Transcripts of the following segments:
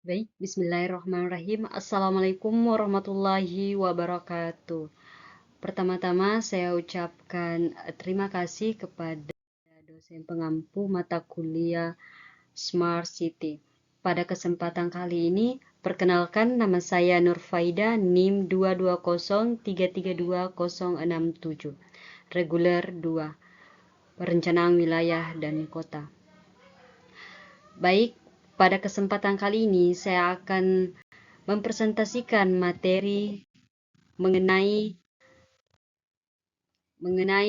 Baik, bismillahirrahmanirrahim. Assalamualaikum warahmatullahi wabarakatuh. Pertama-tama saya ucapkan terima kasih kepada dosen pengampu mata kuliah Smart City. Pada kesempatan kali ini, perkenalkan nama saya Nurfaida, NIM 220332067, reguler 2, perencanaan wilayah dan kota. Baik, pada kesempatan kali ini saya akan mempresentasikan materi mengenai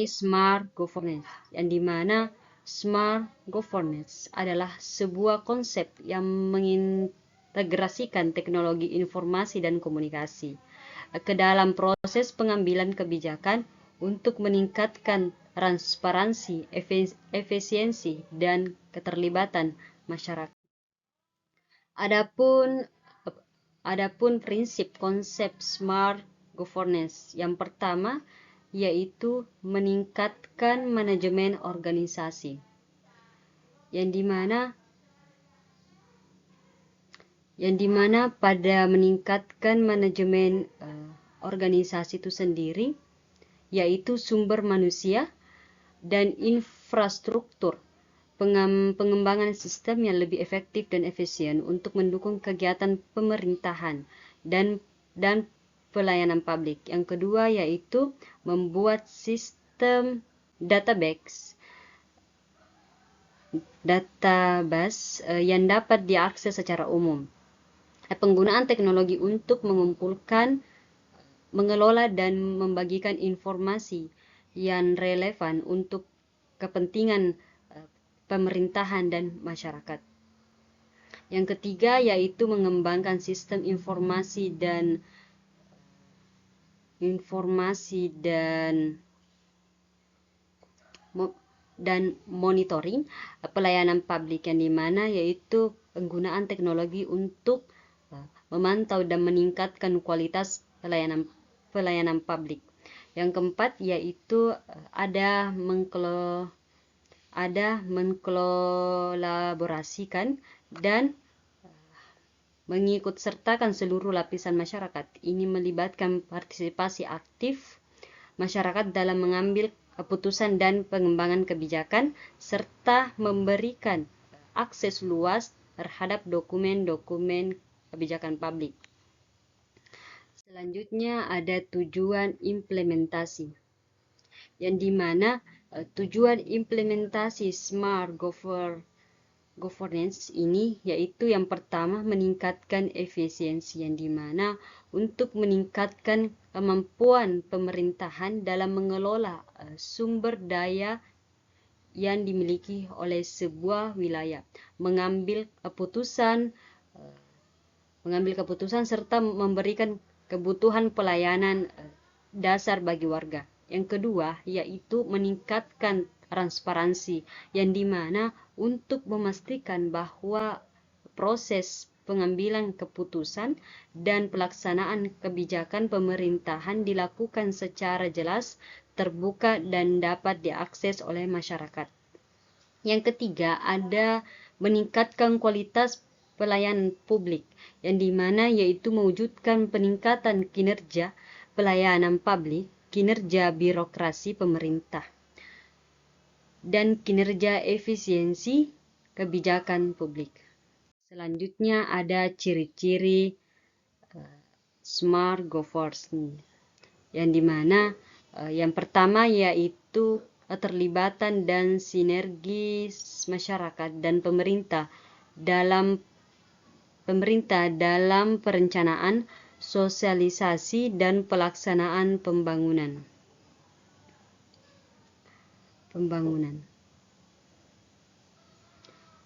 smart governance, yang dimana smart governance adalah sebuah konsep yang mengintegrasikan teknologi informasi dan komunikasi ke dalam proses pengambilan kebijakan untuk meningkatkan transparansi, efisiensi, dan keterlibatan masyarakat. Adapun Adapun prinsip konsep smart governance yang pertama yaitu meningkatkan manajemen organisasi, yang dimana pada meningkatkan manajemen organisasi itu sendiri yaitu sumber manusia dan infrastruktur, pengembangan sistem yang lebih efektif dan efisien untuk mendukung kegiatan pemerintahan dan pelayanan publik. Yang kedua yaitu membuat sistem database yang dapat diakses secara umum. Penggunaan teknologi untuk mengumpulkan, mengelola, dan membagikan informasi yang relevan untuk kepentingan pemerintahan dan masyarakat. Yang ketiga yaitu mengembangkan sistem informasi dan monitoring pelayanan publik, yang dimana yaitu penggunaan teknologi untuk memantau dan meningkatkan kualitas pelayanan publik. Yang keempat yaitu ada mengkolaborasikan dan mengikut sertakan seluruh lapisan masyarakat. Ini melibatkan partisipasi aktif masyarakat dalam mengambil keputusan dan pengembangan kebijakan, serta memberikan akses luas terhadap dokumen-dokumen kebijakan publik. Selanjutnya ada tujuan implementasi, yang dimana tujuan implementasi smart governance ini yaitu yang pertama meningkatkan efisiensi, yang dimana untuk meningkatkan kemampuan pemerintahan dalam mengelola sumber daya yang dimiliki oleh sebuah wilayah, mengambil keputusan serta memberikan kebutuhan pelayanan dasar bagi warga. Yang kedua yaitu meningkatkan transparansi, yang dimana untuk memastikan bahwa proses pengambilan keputusan dan pelaksanaan kebijakan pemerintahan dilakukan secara jelas, terbuka, dan dapat diakses oleh masyarakat. Yang ketiga ada meningkatkan kualitas pelayanan publik, yang dimana yaitu mewujudkan peningkatan kinerja pelayanan publik, kinerja birokrasi pemerintah, dan kinerja efisiensi kebijakan publik. Selanjutnya ada ciri-ciri smart governance, yang dimana yang pertama yaitu keterlibatan dan sinergis masyarakat dan pemerintah dalam perencanaan, sosialisasi, dan pelaksanaan pembangunan.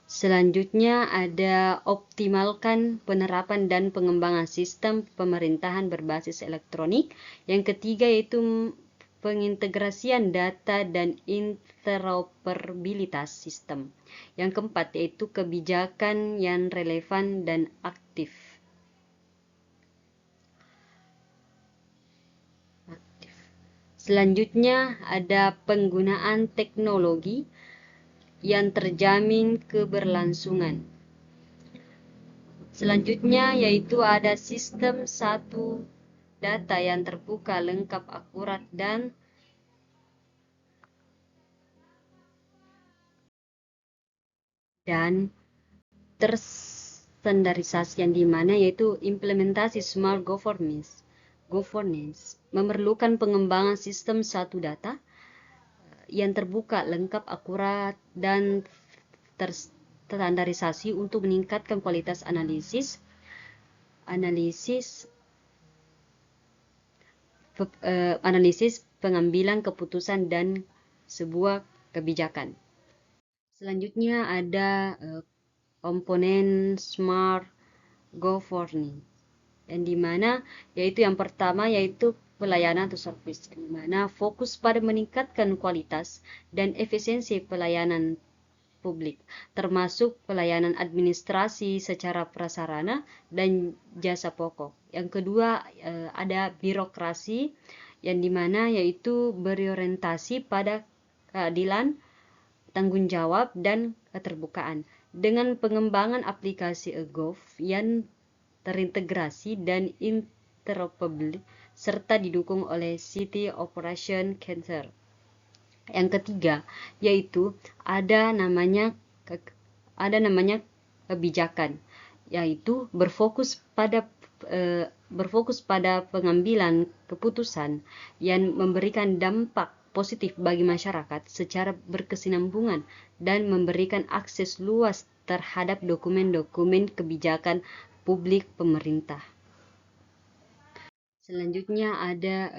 Selanjutnya ada optimalkan penerapan dan pengembangan sistem pemerintahan berbasis elektronik. Yang ketiga yaitu pengintegrasian data dan interoperabilitas sistem. Yang keempat yaitu kebijakan yang relevan dan aktif. Selanjutnya ada penggunaan teknologi yang terjamin keberlangsungan. Selanjutnya yaitu ada sistem satu data yang terbuka, lengkap, akurat, dan terstandarisasi, yang dimana yaitu implementasi smart governance memerlukan pengembangan sistem satu data yang terbuka, lengkap, akurat, dan terstandarisasi untuk meningkatkan kualitas analisis pengambilan keputusan dan sebuah kebijakan. Selanjutnya ada komponen smart governing, yang dimana yaitu yang pertama yaitu pelayanan atau service, yang dimana fokus pada meningkatkan kualitas dan efisiensi pelayanan publik, termasuk pelayanan administrasi secara prasarana dan jasa pokok. Yang kedua ada birokrasi, yang dimana yaitu berorientasi pada keadilan, tanggung jawab, dan keterbukaan dengan pengembangan aplikasi e-gov yang terintegrasi dan interoperable serta didukung oleh City Operation Center. Yang ketiga yaitu ada namanya kebijakan, yaitu berfokus pada pengambilan keputusan yang memberikan dampak positif bagi masyarakat secara berkesinambungan dan memberikan akses luas terhadap dokumen-dokumen kebijakan publik pemerintah. Selanjutnya ada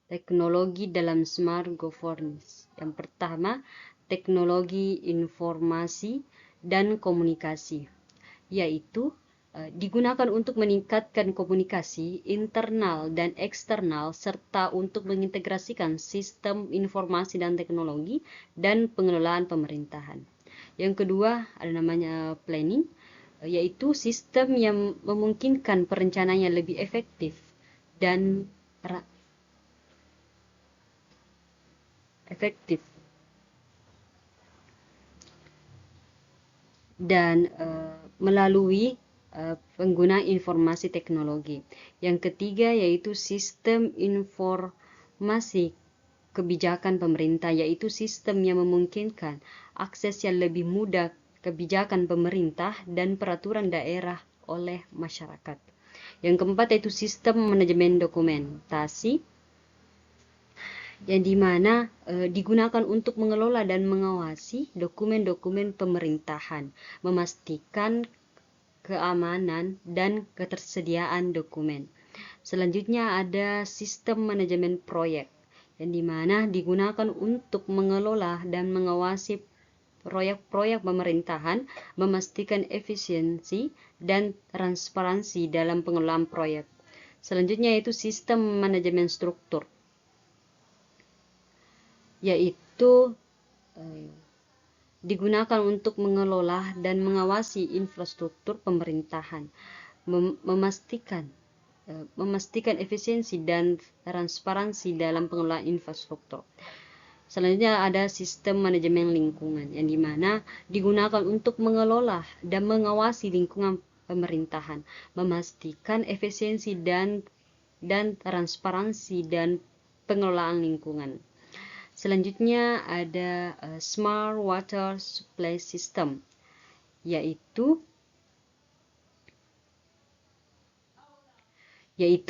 teknologi dalam smart governance. Yang pertama, teknologi informasi dan komunikasi, yaitu digunakan untuk meningkatkan komunikasi internal dan eksternal serta untuk mengintegrasikan sistem informasi dan teknologi dan pengelolaan pemerintahan. Yang kedua ada namanya planning, yaitu sistem yang memungkinkan perencanaan yang lebih efektif dan melalui penggunaan informasi teknologi. Yang ketiga yaitu sistem informasi kebijakan pemerintah, yaitu sistem yang memungkinkan akses yang lebih mudah kebijakan pemerintah dan peraturan daerah oleh masyarakat. Yang keempat yaitu sistem manajemen dokumentasi, yang dimana digunakan untuk mengelola dan mengawasi dokumen-dokumen pemerintahan, memastikan keamanan dan ketersediaan dokumen. Selanjutnya ada sistem manajemen proyek, yang dimana digunakan untuk mengelola dan mengawasi proyek-proyek pemerintahan, memastikan efisiensi dan transparansi dalam pengelolaan proyek. Selanjutnya yaitu sistem manajemen struktur, yaitu digunakan untuk mengelola dan mengawasi infrastruktur pemerintahan, memastikan efisiensi dan transparansi dalam pengelolaan infrastruktur. Selanjutnya ada sistem manajemen lingkungan, yang dimana digunakan untuk mengelola dan mengawasi lingkungan pemerintahan, memastikan efisiensi dan transparansi dan pengelolaan lingkungan. Selanjutnya ada Smart Water Supply System, yaitu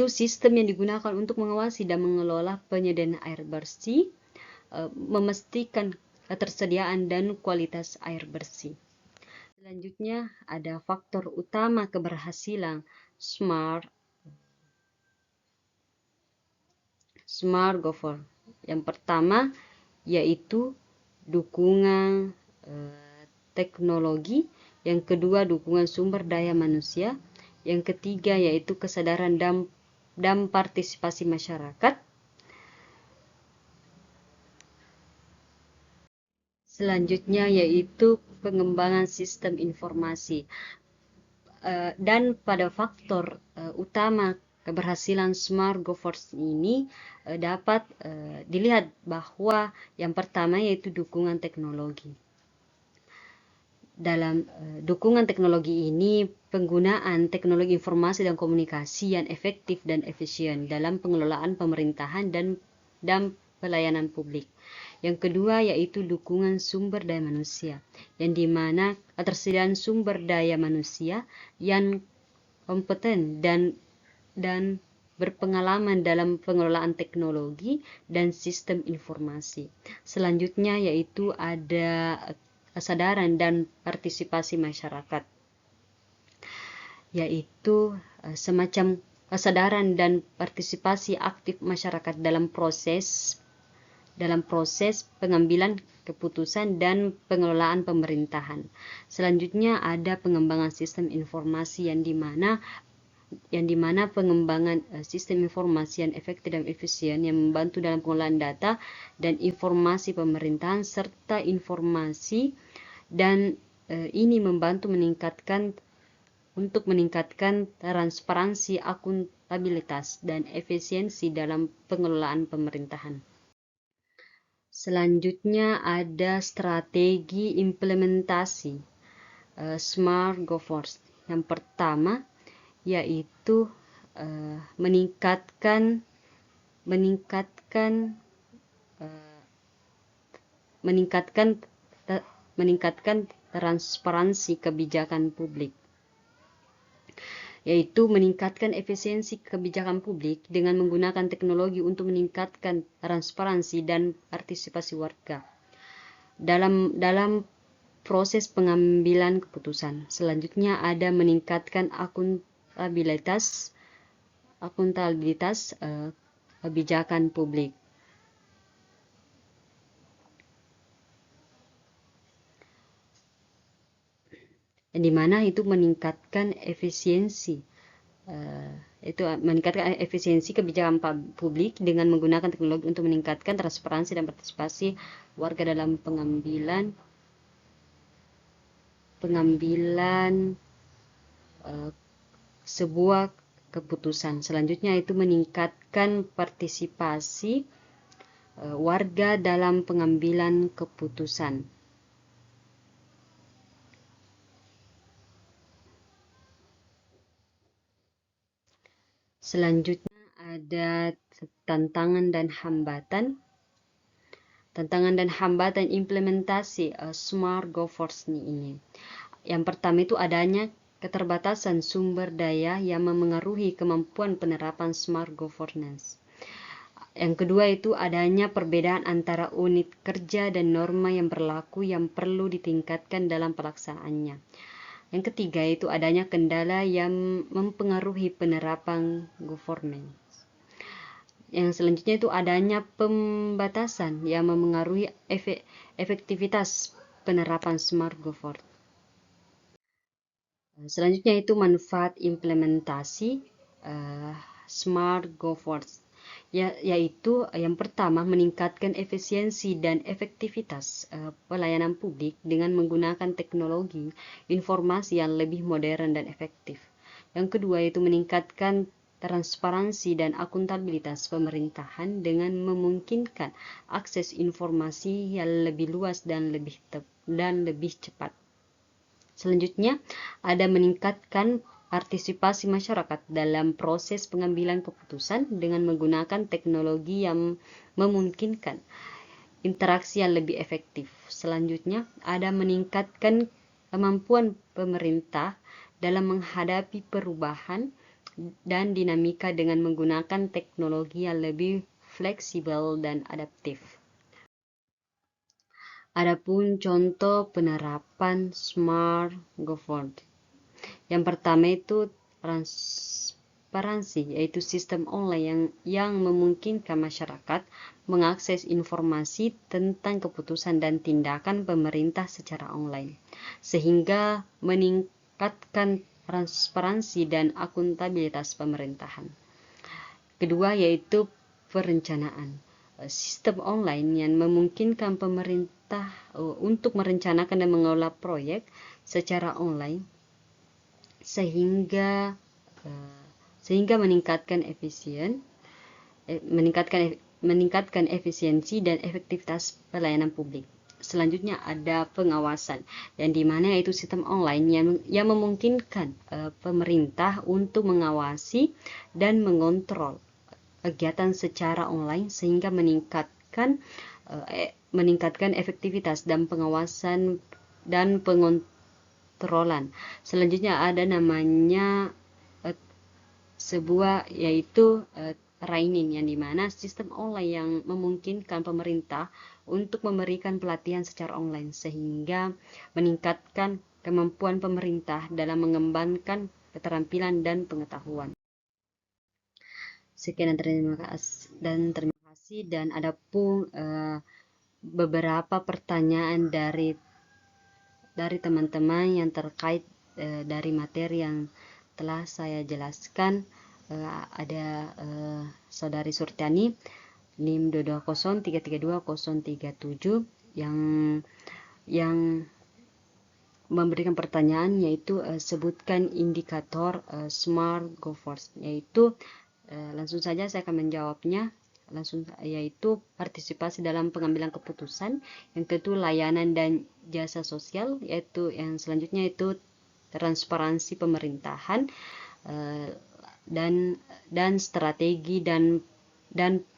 sistem yang digunakan untuk mengawasi dan mengelola penyediaan air bersih, memastikan ketersediaan dan kualitas air bersih. Selanjutnya ada faktor utama keberhasilan smart government. Yang pertama yaitu dukungan teknologi, yang kedua dukungan sumber daya manusia, yang ketiga yaitu kesadaran dan partisipasi masyarakat. Selanjutnya yaitu pengembangan sistem informasi. Dan pada faktor utama keberhasilan smart governance ini dapat dilihat bahwa yang pertama yaitu dukungan teknologi. Dalam dukungan teknologi ini, penggunaan teknologi informasi dan komunikasi yang efektif dan efisien dalam pengelolaan pemerintahan dan pelayanan publik. Yang kedua yaitu dukungan sumber daya manusia, yang dimana ketersediaan sumber daya manusia yang kompeten dan berpengalaman dalam pengelolaan teknologi dan sistem informasi. Selanjutnya yaitu ada kesadaran dan partisipasi masyarakat, yaitu semacam kesadaran dan partisipasi aktif masyarakat dalam proses pengambilan keputusan dan pengelolaan pemerintahan. Selanjutnya ada pengembangan sistem informasi yang dimana pengembangan sistem informasi yang efektif dan efisien yang membantu dalam pengelolaan data dan informasi pemerintahan serta informasi, dan ini membantu untuk meningkatkan transparansi, akuntabilitas, dan efisiensi dalam pengelolaan pemerintahan. Selanjutnya ada strategi implementasi Smart Governance. Yang pertama yaitu meningkatkan transparansi kebijakan publik, yaitu meningkatkan efisiensi kebijakan publik dengan menggunakan teknologi untuk meningkatkan transparansi dan partisipasi warga dalam proses pengambilan keputusan. Selanjutnya ada meningkatkan akuntabilitas kebijakan publik, di mana itu meningkatkan efisiensi kebijakan publik dengan menggunakan teknologi untuk meningkatkan transparansi dan partisipasi warga dalam pengambilan sebuah keputusan. Selanjutnya itu meningkatkan partisipasi warga dalam pengambilan keputusan. Selanjutnya ada tantangan dan hambatan. Tantangan dan hambatan implementasi Smart Governance ini. Yang pertama itu adanya keterbatasan sumber daya yang memengaruhi kemampuan penerapan Smart Governance. Yang kedua itu adanya perbedaan antara unit kerja dan norma yang berlaku yang perlu ditingkatkan dalam pelaksanaannya. Yang ketiga itu adanya kendala yang mempengaruhi penerapan governance. Yang selanjutnya itu adanya pembatasan yang memengaruhi efektivitas penerapan Smart Governance. Selanjutnya itu manfaat implementasi Smart Governance, yaitu yang pertama meningkatkan efisiensi dan efektivitas pelayanan publik dengan menggunakan teknologi informasi yang lebih modern dan efektif. Yang kedua itu meningkatkan transparansi dan akuntabilitas pemerintahan dengan memungkinkan akses informasi yang lebih luas dan lebih cepat. Selanjutnya ada meningkatkan partisipasi masyarakat dalam proses pengambilan keputusan dengan menggunakan teknologi yang memungkinkan interaksi yang lebih efektif. Selanjutnya ada meningkatkan kemampuan pemerintah dalam menghadapi perubahan dan dinamika dengan menggunakan teknologi yang lebih fleksibel dan adaptif. Adapun contoh penerapan Smart Governance. Yang pertama itu transparansi, yaitu sistem online yang memungkinkan masyarakat mengakses informasi tentang keputusan dan tindakan pemerintah secara online, sehingga meningkatkan transparansi dan akuntabilitas pemerintahan. Kedua yaitu perencanaan. Sistem online yang memungkinkan pemerintah untuk merencanakan dan mengelola proyek secara online sehingga meningkatkan efisiensi dan efektivitas pelayanan publik. selanjutnya ada pengawasan, yang dimana itu sistem online yang memungkinkan pemerintah untuk mengawasi dan mengontrol kegiatan secara online sehingga meningkatkan efektivitas dan pengawasan dan pengontrolan. Selanjutnya ada namanya sebuah yaitu training, yang dimana sistem online yang memungkinkan pemerintah untuk memberikan pelatihan secara online sehingga meningkatkan kemampuan pemerintah dalam mengembangkan keterampilan dan pengetahuan. Sekian dan terima kasih, dan ada pun beberapa pertanyaan dari teman-teman yang terkait dari materi yang telah saya jelaskan. Ada saudari Surtiani NIM 220332037 yang memberikan pertanyaan, yaitu sebutkan indikator Smart Governance, yaitu langsung saja saya akan menjawabnya yaitu partisipasi dalam pengambilan keputusan, yang kedua layanan dan jasa sosial, yaitu yang selanjutnya itu transparansi pemerintahan, dan strategi dan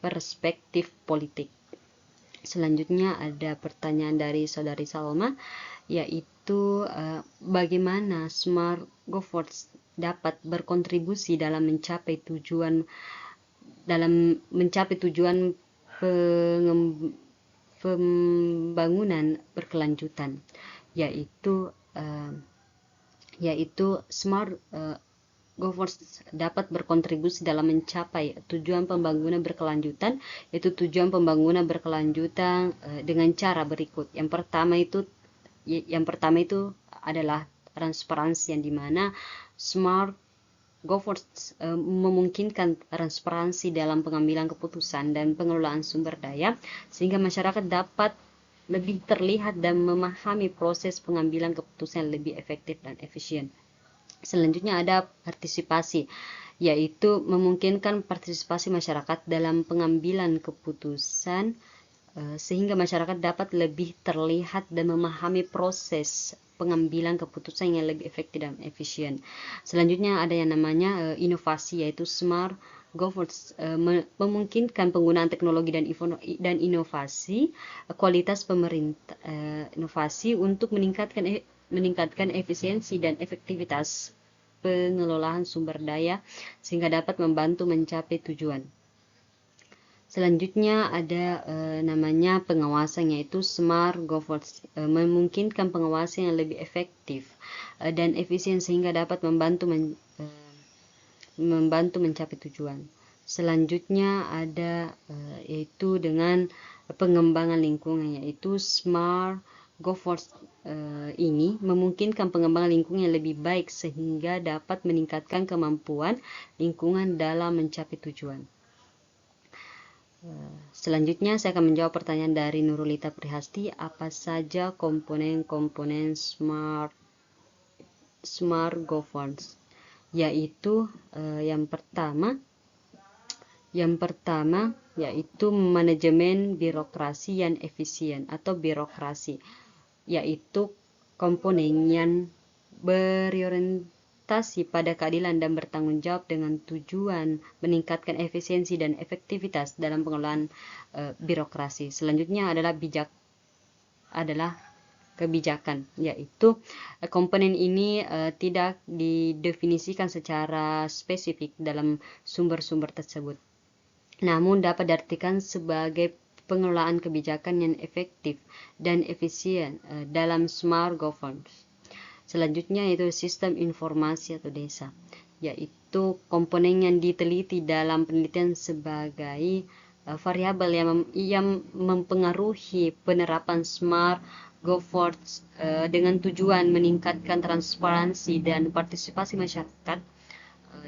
perspektif politik. Selanjutnya ada pertanyaan dari saudari Salma, yaitu bagaimana Smart Governance dapat berkontribusi dalam mencapai tujuan pembangunan berkelanjutan, yaitu Smart Governance dapat berkontribusi dalam mencapai tujuan pembangunan berkelanjutan, yaitu tujuan pembangunan berkelanjutan dengan cara berikut. Yang pertama itu adalah transparansi, yang dimana Smart Governance memungkinkan transparansi dalam pengambilan keputusan dan pengelolaan sumber daya sehingga masyarakat dapat lebih terlihat dan memahami proses pengambilan keputusan lebih efektif dan efisien. Selanjutnya ada partisipasi, yaitu memungkinkan partisipasi masyarakat dalam pengambilan keputusan sehingga masyarakat dapat lebih terlihat dan memahami proses pengambilan keputusan yang lebih efektif dan efisien. Selanjutnya ada yang namanya inovasi, yaitu Smart Governance memungkinkan penggunaan teknologi dan inovasi kualitas pemerintah inovasi untuk meningkatkan efisiensi dan efektivitas pengelolaan sumber daya sehingga dapat membantu mencapai tujuan. Selanjutnya ada namanya pengawasan, yaitu Smart Governance memungkinkan pengawasan yang lebih efektif dan efisien sehingga dapat membantu mencapai tujuan. Selanjutnya ada yaitu dengan pengembangan lingkungan, yaitu Smart Governance ini memungkinkan pengembangan lingkungan yang lebih baik sehingga dapat meningkatkan kemampuan lingkungan dalam mencapai tujuan. Selanjutnya saya akan menjawab pertanyaan dari Nurulita Prihasti, apa saja komponen-komponen Smart Governance, yaitu yang pertama yaitu manajemen birokrasi yang efisien atau birokrasi, yaitu komponen yang berorientasi pada keadilan dan bertanggung jawab dengan tujuan meningkatkan efisiensi dan efektivitas dalam pengelolaan birokrasi. Selanjutnya adalah kebijakan, yaitu komponen ini tidak didefinisikan secara spesifik dalam sumber-sumber tersebut, namun dapat diartikan sebagai pengelolaan kebijakan yang efektif dan efisien dalam Smart Governance. Selanjutnya yaitu sistem informasi atau desa, yaitu komponen yang diteliti dalam penelitian sebagai variabel yang mempengaruhi penerapan Smart Governance dengan tujuan meningkatkan transparansi dan partisipasi masyarakat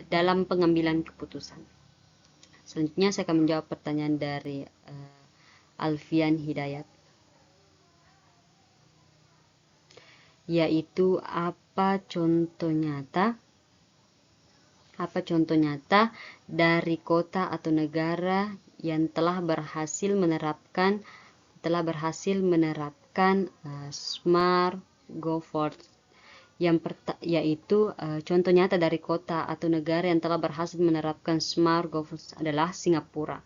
dalam pengambilan keputusan. Selanjutnya saya akan menjawab pertanyaan dari Alfian Hidayat, yaitu apa contoh nyata dari kota atau negara yang telah berhasil menerapkan menerapkan Smart Governance, yaitu contoh nyata dari kota atau negara yang telah berhasil menerapkan Smart Governance adalah Singapura,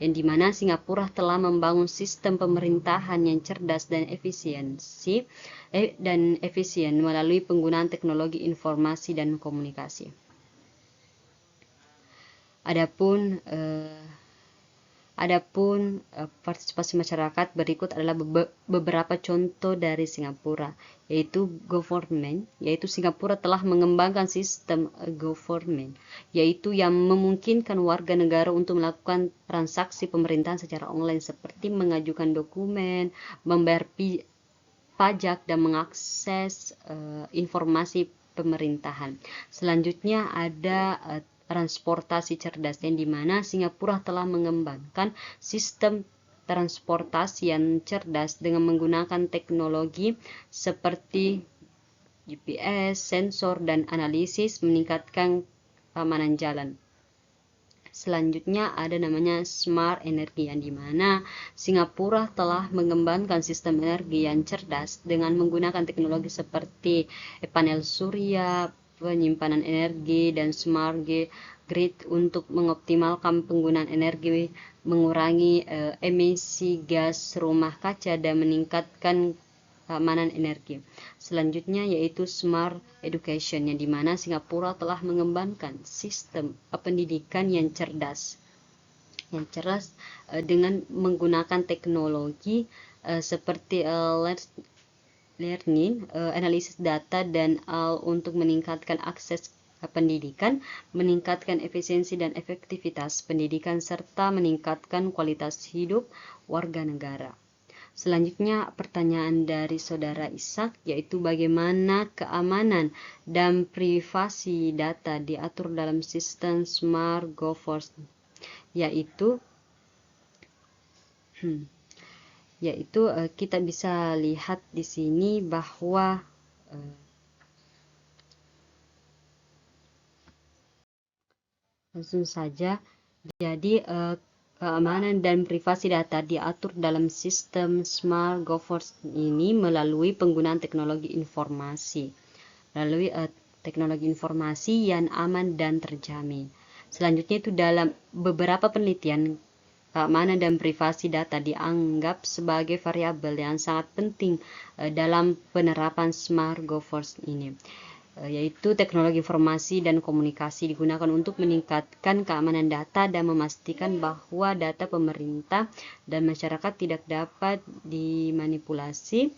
yang dimana Singapura telah membangun sistem pemerintahan yang cerdas dan efisien melalui penggunaan teknologi informasi dan komunikasi. Adapun partisipasi masyarakat, berikut adalah beberapa contoh dari Singapura, yaitu government, yaitu Singapura telah mengembangkan sistem government, yaitu yang memungkinkan warga negara untuk melakukan transaksi pemerintahan secara online seperti mengajukan dokumen, membayar pajak, dan mengakses informasi pemerintahan. Selanjutnya ada transportasi cerdas, yang dimana Singapura telah mengembangkan sistem transportasi yang cerdas dengan menggunakan teknologi seperti GPS, sensor, dan analisis meningkatkan keamanan jalan. Selanjutnya ada namanya Smart Energy, yang dimana Singapura telah mengembangkan sistem energi yang cerdas dengan menggunakan teknologi seperti panel surya, penyimpanan energi, dan Smart Grid untuk mengoptimalkan penggunaan energi, mengurangi emisi gas rumah kaca, dan meningkatkan keamanan energi. Selanjutnya yaitu Smart Education, yang dimana Singapura telah mengembangkan sistem pendidikan yang cerdas dengan menggunakan teknologi seperti learning, analisis data, dan untuk meningkatkan akses pendidikan, meningkatkan efisiensi dan efektivitas pendidikan, serta meningkatkan kualitas hidup warga negara. Selanjutnya pertanyaan dari saudara Ishak, yaitu bagaimana keamanan dan privasi data diatur dalam sistem Smart Governance, yaitu kita bisa lihat di sini bahwa langsung saja, jadi keamanan dan privasi data diatur dalam sistem Smart Governance ini melalui penggunaan teknologi informasi, yang aman dan terjamin. Selanjutnya itu dalam beberapa penelitian, keamanan dan privasi data dianggap sebagai variabel yang sangat penting dalam penerapan Smart Governance ini, yaitu teknologi informasi dan komunikasi digunakan untuk meningkatkan keamanan data dan memastikan bahwa data pemerintah dan masyarakat tidak dapat dimanipulasi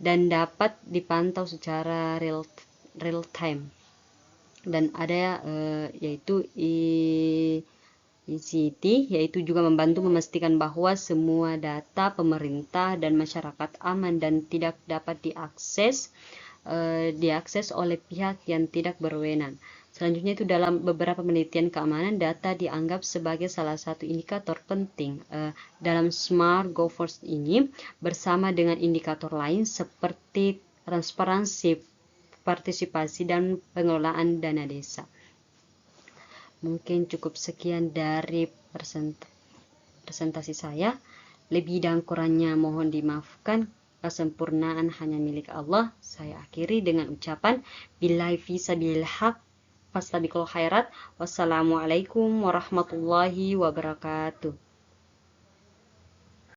dan dapat dipantau secara real time. Dan ada yaitu ICT, yaitu juga membantu memastikan bahwa semua data pemerintah dan masyarakat aman dan tidak dapat diakses oleh pihak yang tidak berwenang. Selanjutnya itu dalam beberapa penelitian keamanan data dianggap sebagai salah satu indikator penting dalam Smart Governance ini, bersama dengan indikator lain seperti transparansi, partisipasi, dan pengelolaan dana desa. Mungkin cukup sekian dari presentasi saya. Lebih dan kurangnya mohon dimaafkan. Kesempurnaan hanya milik Allah. Saya akhiri dengan ucapan billahi fisabilil haq fastabiqul khairat. Wassalamualaikum warahmatullahi wabarakatuh.